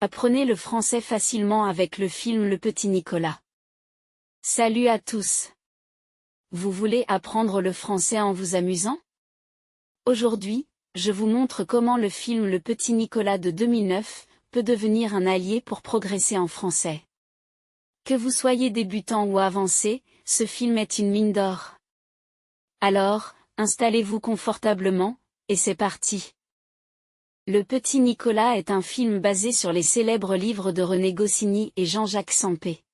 Apprenez le français facilement avec le film Le Petit Nicolas. Salut à tous. Vous voulez apprendre le français en vous amusant? Aujourd'hui, je vous montre comment le film Le Petit Nicolas de 2009 peut devenir un allié pour progresser en français. Que vous soyez débutant ou avancé, ce film est une mine d'or. Alors, installez-vous confortablement, et c'est parti. Le Petit Nicolas est un film basé sur les célèbres livres de René Goscinny et Jean-Jacques Sempé.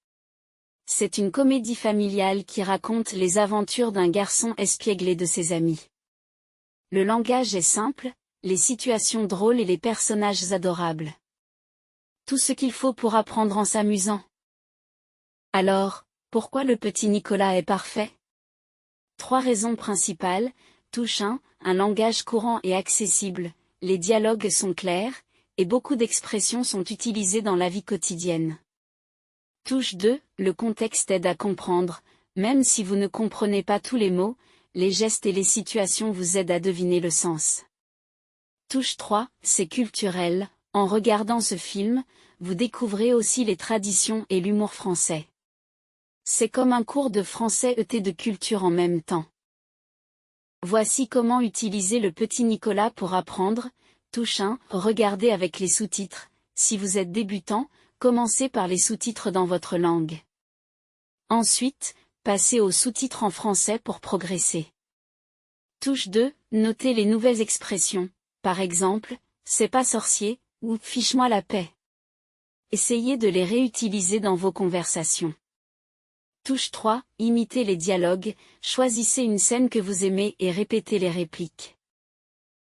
C'est une comédie familiale qui raconte les aventures d'un garçon espiègle et de ses amis. Le langage est simple, les situations drôles et les personnages adorables. Tout ce qu'il faut pour apprendre en s'amusant. Alors, pourquoi le Petit Nicolas est parfait? 3 raisons principales. Touche 1, un langage courant et accessible, les dialogues sont clairs, et beaucoup d'expressions sont utilisées dans la vie quotidienne. Touche 2, le contexte aide à comprendre, même si vous ne comprenez pas tous les mots, les gestes et les situations vous aident à deviner le sens. Touche 3, c'est culturel, en regardant ce film, vous découvrez aussi les traditions et l'humour français. C'est comme un cours de français et de culture en même temps. Voici comment utiliser le Petit Nicolas pour apprendre. Touche 1, regardez avec les sous-titres. Si vous êtes débutant, commencez par les sous-titres dans votre langue. Ensuite, passez aux sous-titres en français pour progresser. Touche 2, notez les nouvelles expressions, par exemple, c'est pas sorcier, ou fiche-moi la paix. Essayez de les réutiliser dans vos conversations. Touche 3, imitez les dialogues, choisissez une scène que vous aimez et répétez les répliques.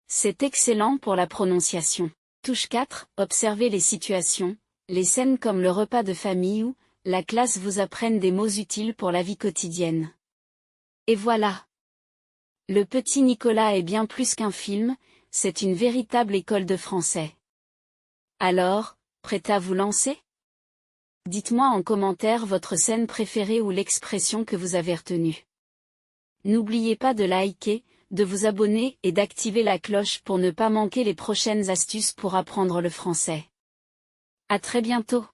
C'est excellent pour la prononciation. Touche 4, observez les situations, les scènes comme le repas de famille ou la classe vous apprennent des mots utiles pour la vie quotidienne. Et voilà! Le Petit Nicolas est bien plus qu'un film, c'est une véritable école de français. Alors, prêt à vous lancer? Dites-moi en commentaire votre scène préférée ou l'expression que vous avez retenue. N'oubliez pas de liker, de vous abonner et d'activer la cloche pour ne pas manquer les prochaines astuces pour apprendre le français. À très bientôt!